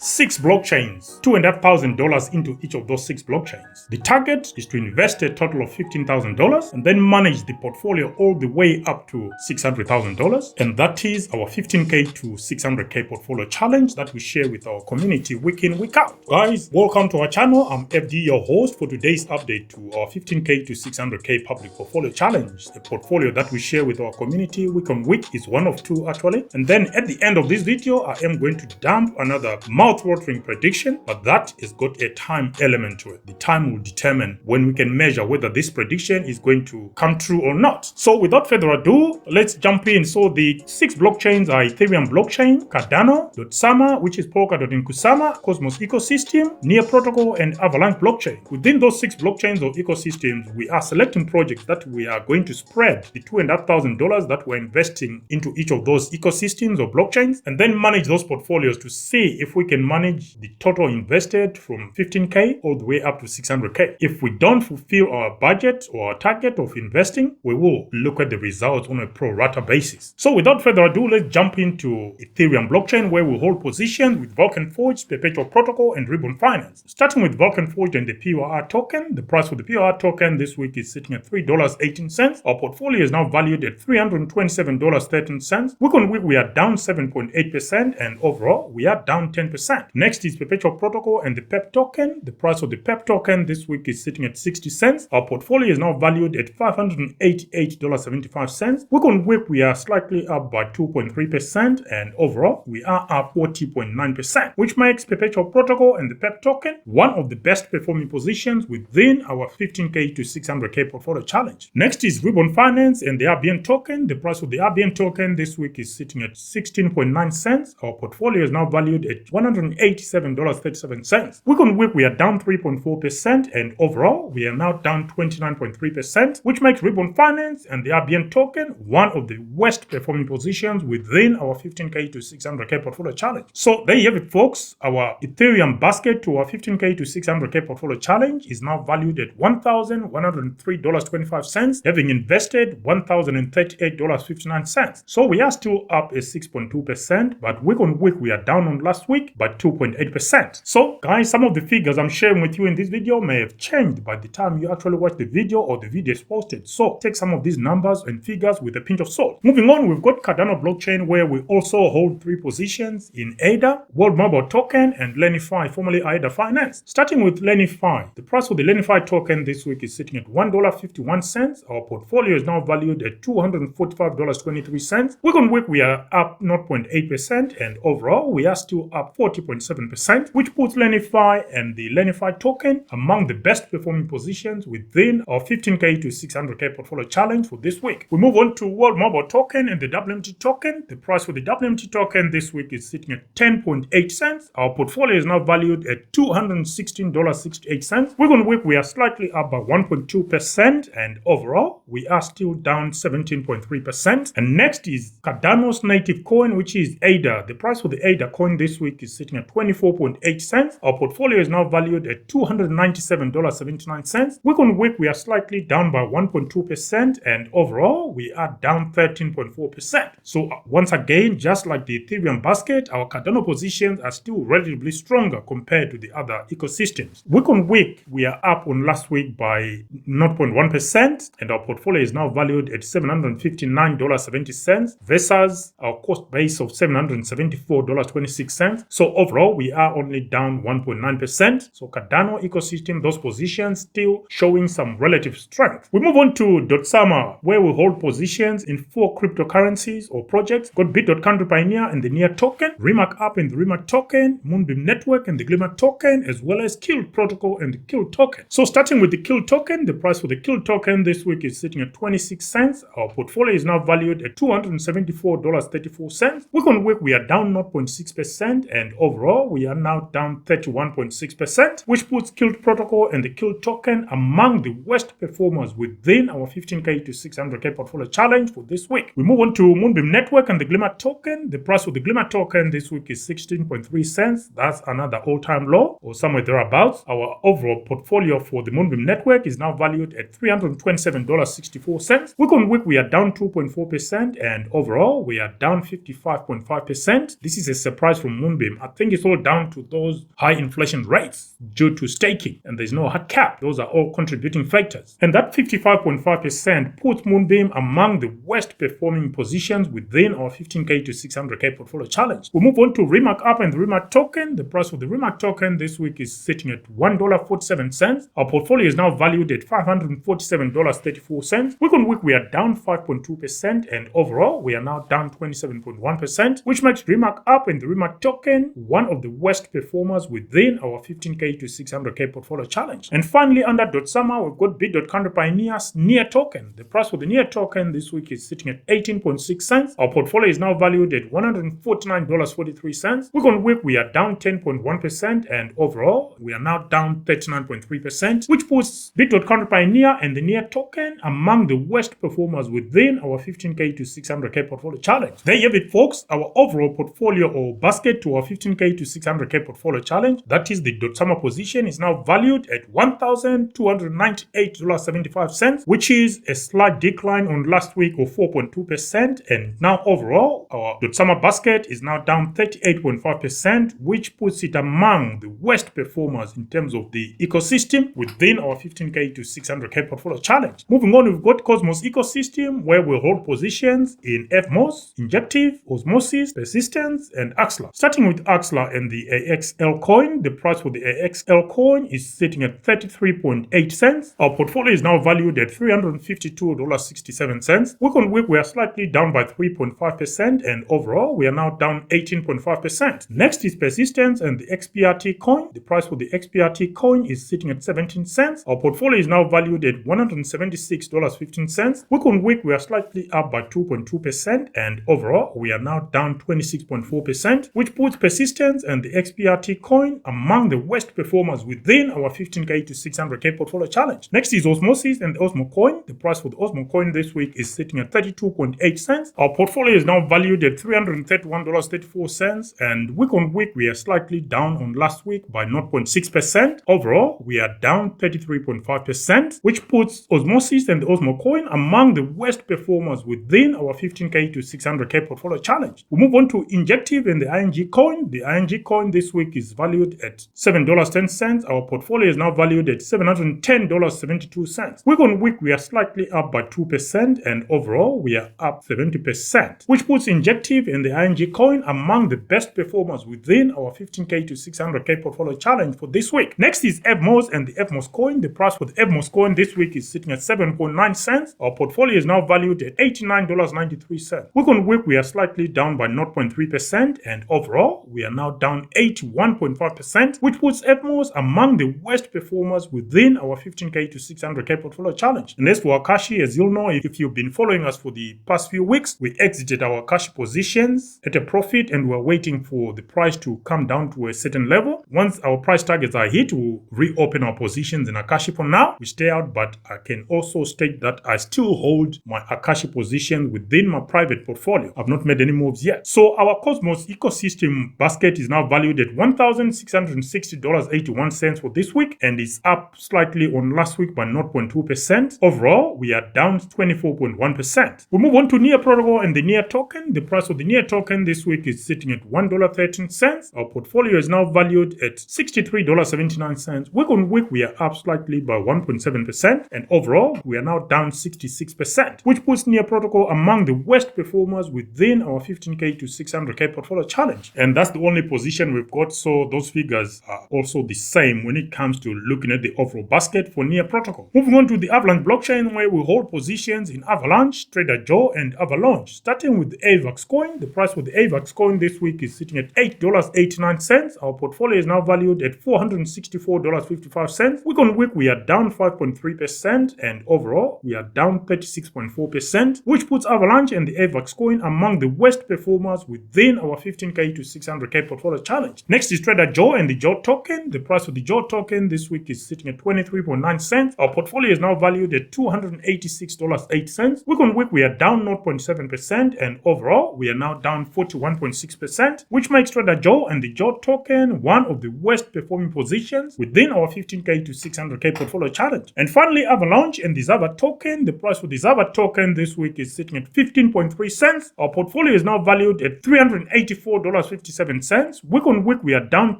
6 blockchains, $2,500 into each of those 6 blockchains. The target is to invest a total of $15,000 and then manage the portfolio all the way up to $600,000. And that is our 15K to 600K portfolio challenge that we share with our community week in, week out. Guys, welcome to our channel. I'm FD, your host for today's update to our 15K to 600K public portfolio challenge. The portfolio that we share with our community week on week is one of 2 actually. And then at the end of this video, I am going to dump another mouth-watering prediction, but that has got a time element to it. The time will determine when we can measure whether this prediction is going to come true or not. So without further ado, let's jump in. So the 6 blockchains are Ethereum blockchain, Cardano, Sama, which is Polkadot in Kusama, Cosmos ecosystem, NEARProtocol, and Avalaunch blockchain. Within those 6 blockchains or ecosystems, we are selecting projects that we are going to spread the $2,500 that we're investing into each of those ecosystems or blockchains, and then manage those portfolios to see if we can manage the total invested from 15K all the way up to 600K. If we don't fulfill our budget or our target of investing, we will look at the results on a pro rata basis. So without further ado, let's jump into Ethereum blockchain, where we hold positions with VulcanForged, PerpetualProtocol, and RMRK.app. Starting with VulcanForged and the PERP token, the price for the PERP token this week is sitting at $3.18. Our portfolio is now valued at $327.13. Week on week, we are down 7.8%, and overall, we are down 10%. Next is PerpetualProtocol and the PERP token. The price of the PERP token this week is sitting at 60 cents. Our portfolio is now valued at $588.75. Week on week, we are slightly up by 2.3%, and overall, we are up 40.9%, which makes PerpetualProtocol and the PERP token one of the best performing positions within our 15K to 600K portfolio challenge. Next is RMRK.app and the RBN token. The price of the RBN token this week is sitting at 16.9 cents. Our portfolio is now valued at $187.37. Week on week, we are down 3.4%, and overall, we are now down 29.3%, which makes RMRK.app and the RBN token one of the worst performing positions within our 15K to 600K portfolio challenge. So there you have it, folks. Our Ethereum basket to our 15K to 600K portfolio challenge is now valued at $1,103.25, having invested $1,038.59. So we are still up a 6.2%, but week on week, we are down on last week by 2.8%. So guys, some of the figures I'm sharing with you in this video may have changed by the time you actually watch the video or the video is posted. So take some of these numbers and figures with a pinch of salt. Moving on, we've got Cardano blockchain, where we also hold 3 positions in ADA, World Mobile Token, and Lenify, formerly AADAFinance. Starting with Lenify, the price for the Lenify token this week is sitting at $1.51. Our portfolio is now valued at $245.23. Week on week, we are up 0.8%, and overall, we are still up 40.7%, which puts Lenify and the Lenify token among the best performing positions within our 15K to 600K portfolio challenge for this week. We move on to World Mobile Token and the WMT token. The price for the WMT token this week is sitting at 10.8 cents. Our portfolio is now valued at $216.68. Week on week, we are slightly up by 1.2%, and overall, we are still down 17.3%. And next is Cardano's native coin, which is ADA. The price for the ADA coin this week is sitting at 24.8 cents. Our portfolio is now valued at $297.79. Week on week, we are slightly down by 1.2%, and overall, we are down 13.4%. So once again, just like the Ethereum basket, our Cardano positions are still relatively stronger compared to the other ecosystems. Week on week, we are up on last week by 0.1%, and our portfolio is now valued at $759.70 versus our cost base of $774.26. So overall, we are only down 1.9%. So Cardano ecosystem, those positions still showing some relative strength. We move on to Sama, where we hold positions in 4 cryptocurrencies or projects. Got Bit.Country Pioneer and the NEAR token, RMRK.app and the RMRK token, Moonbeam Network and the Glimmer token, as well as Kill Protocol and the Kill token. So starting with the Kill token, the price for the Kill token this week is sitting at 26 cents. Our portfolio is now valued at $274.34. Week on week, we are down 0.6%, and overall, we are now down 31.6%, which puts Kill Protocol and the Kill token among the worst performers within our 15K to 600K portfolio challenge for this week. We move on to Moonbeam Network and the Glimmer token. The price of the Glimmer token this week is 16.3 cents. That's another all-time low, or somewhere thereabouts. Our overall portfolio for the Moonbeam Network is now valued at $327.64. Week on week, we are down 2.4%, and overall, we are down 55.5%. This is a surprise from Moonbeam. I think it's all down to those high inflation rates due to staking, and there's no hard cap. Those are all contributing factors. And that 55.5% puts Moonbeam among the worst performing positions within our 15K to 600K portfolio challenge. We move on to RMRK.app and the RMRK token. The price for the RMRK token this week is sitting at $1.47. Our portfolio is now valued at $547.34. Week on week, we are down 5.2%, and overall, we are now down 27.1%, which makes RMRK.app and the RMRK token one of the worst performers within our 15K to 600K portfolio challenge. And finally, under .summer, we've got bit.counterpioneer's NEAR token. The price for the NEAR token this week is sitting at 18.6 cents. Our portfolio is now valued at $149.43. Week on week, we are down 10.1%, and overall, we are now down 39.3%, which puts bit.counterpioneer and the NEAR token among the worst performers within our 15K to 600K portfolio challenge. There you have it, folks. Our overall portfolio or basket to our 15K to 600K portfolio challenge, that is the .summer position, is now valued at $1,298.75, which is a slight decline on last week of 4.2%. And now overall, our .summer basket is now down 38.5%, which puts it among the worst performers in terms of the ecosystem within our 15K to 600K portfolio challenge. Moving on, we've got Cosmos ecosystem, where we hold positions in EVMOS, Injective, Osmosis, Persistence, and Axelar. Starting with Axelar and the AXL coin, the price for the AXL coin is sitting at 33.8 cents. Our portfolio is now valued at $352.67. Week on week, we are slightly down by 3.5%, and overall, we are now down 18.5%. Next is Persistence and the XPRT coin. The price for the XPRT coin is sitting at 17 cents. Our portfolio is now valued at $176.15. Week on week, we are slightly up by 2.2%, and overall, we are now down 26.4%, which puts Persistence and the XPRT coin among the worst performers within our 15K to 600K portfolio challenge. Next is Osmosis and the Osmo coin. The price for the Osmo coin this week is sitting at 32.8 cents. Our portfolio is now valued at $331.34, and week on week, we are slightly down on last week by 0.6%. Overall, we are down 33.5%, which puts Osmosis and the Osmo coin among the worst performers within our 15K to 600K portfolio challenge. We move on to Injective and the ING coin. The ING coin this week is valued at $7.10. Our portfolio is now valued at $710.72. Week on week, we are slightly up by 2%, and overall, we are up 70%, which puts Injective and the ING coin among the best performers within our 15K to 600K portfolio challenge for this week. Next is EVMOS and the EVMOS coin. The price for the EVMOS coin this week is sitting at 7.9 cents. Our portfolio is now valued at $89.93. Week on week, we are slightly down by 0.3%, and overall, we are now down 81.5%, which puts EVMOS among the worst performers within our 15K to 600K portfolio challenge. And as for Akash, as you'll know, if you've been following us for the past few weeks, we exited our Akash positions at a profit, and we're waiting for the price to come down to a certain level. Once our price targets are hit, we'll reopen our positions in Akash. For now, we stay out, but I can also state that I still hold my Akash position within my private portfolio. I've not made any moves yet. So our Cosmos ecosystem basket is now valued at $1,660.81 for this week, and is up slightly on last week by 0.2%. Overall, we are down 24.1%. We move on to NEARProtocol and the NEAR token. The price of the NEAR token this week is sitting at $1.13. Our portfolio is now valued at $63.79. Week on week, we are up slightly by 1.7%, and overall, we are now down 66%, which puts NEARProtocol among the worst performers within our 15K to 600K portfolio challenge. And that's the only position we've got, so those figures are also the same when it comes to looking at the overall basket for NEARProtocol. Moving on to the Avalaunch blockchain, where we hold positions in Avalaunch, Traderjoexyz, and Avalaunch. Starting with the AVAX coin, the price for the AVAX coin this week is sitting at $8.89. Our portfolio is now valued at $464.55. Week on week, we are down 5.3%, and overall, we are down 36.4%, which puts Avalaunch and the AVAX coin among the worst performers within our 15K to 600K portfolio challenge. Next is Traderjoexyz and the JO token. The price of the JO token this week is sitting at 23.9 cents. Our portfolio is now valued at $286.08. Week on week, we are down 0.7%, and overall, we are now down 41.6%, which makes Traderjoexyz and the JO token one of the worst performing positions within our 15K to 600K portfolio challenge. And finally, Avalaunch and the Zava token. The price for the Zava token this week is sitting at 15.3 cents. Our portfolio is now valued at $384.57. 7 cents. Week on week, we are down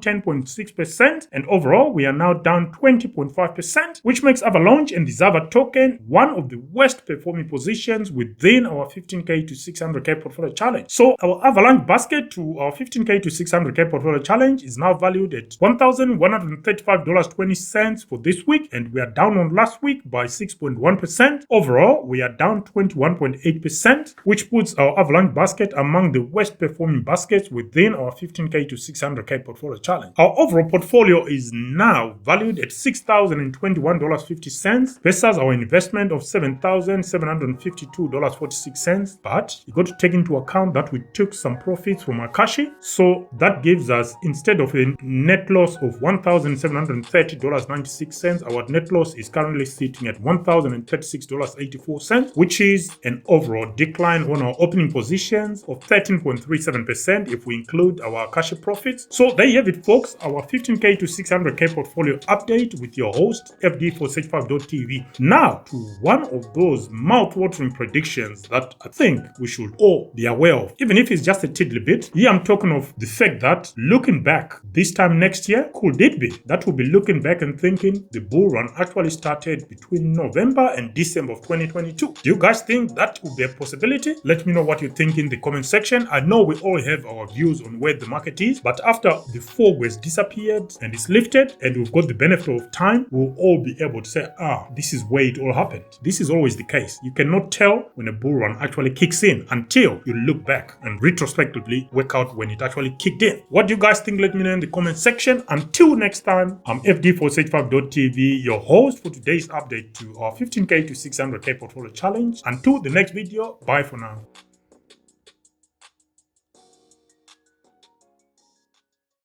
10.6%, and overall, we are now down 20.5%, which makes Avalaunch and the Zava token one of the worst performing positions within our 15K to 600K portfolio challenge. So our Avalaunch basket to our 15K to 600K portfolio challenge is now valued at $1,135.20 for this week, and we are down on last week by 6.1%. Overall, we are down 21.8%, which puts our Avalaunch basket among the worst performing baskets within our 15K to 600K portfolio challenge. Our overall portfolio is now valued at $6,021.50 versus our investment of $7,752.46. But you got to take into account that we took some profits from Akash, so that gives us, instead of a net loss of $1,730.96, our net loss is currently sitting at $1,036.84, which is an overall decline on our opening positions of 13.37% if we include our Akash profits. So there you have it, folks, our 15K to 600K portfolio update with your host, FD465.tv. Now to one of those mouth-watering predictions that I think we should all be aware of, even if it's just a tiddly bit. Here I'm talking of the fact that looking back this time next year, could it be that we'll be looking back and thinking the bull run actually started between November and December of 2022? Do you guys think that would be a possibility? Let me know what you think in the comment section. I know we all have our views on where the market is, but after the fog has disappeared and it's lifted and we've got the benefit of time, we'll all be able to say, this is where it all happened. This is always the case. You cannot tell when a bull run actually kicks in until you look back and retrospectively work out when it actually kicked in. What do you guys think? Let me know in the comment section. Until next time, I'm FD465.tv, your host for today's update to our 15K to 600K portfolio challenge. Until the next video, bye for now.